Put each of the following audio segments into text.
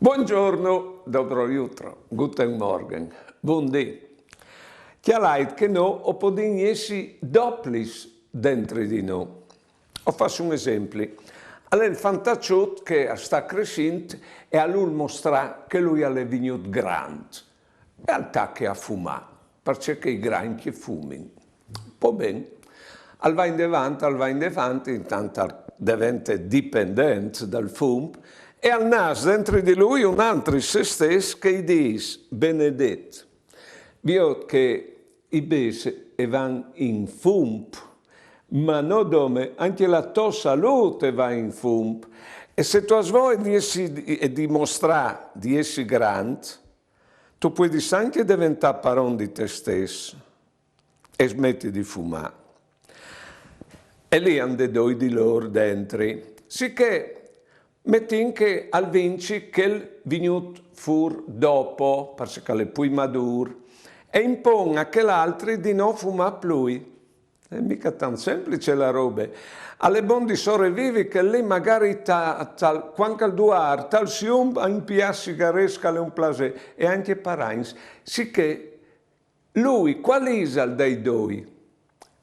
Buongiorno, dobro jutro, guten Morgen, buondì. Che leit che no, o podin essi dopplis dentro di noi. O faccio un esempio. Allora il fantacciut che sta crescendo e a lui mostra che lui è venuto grande. E al tacche a fumare, perché i granchi fumino. Può bene. Al va in davanti, intanto diventa dipendente dal fumo, e al nas dentro di lui un altro se stesso che gli dice, benedetto, io che i besi vanno in fumo, ma non dome, anche la tua salute va in fumo, e se tu vuoi dimostrare di essere grande, tu puoi anche diventare padrone di te stesso e smetti di fumare. E lì hanno due di loro dentro, sicché metti che al vinci che il venuto fur dopo, perché è più maduro, e impone a che l'altro di non fumare più. È mica tan semplice la roba. Alle buone sopravvivi che lì magari quando il duar, tal sium a impiare sigaresca le un placer, e anche parains, sicché lui, qual è dei due?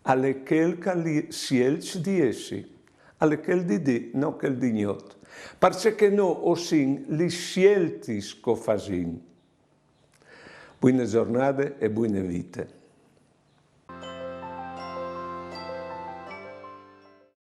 Alle quel che sielci di essi, alle quel di no quel di gnot. Perché no osin li sceltis co fasin. Buone giornate e buone vite.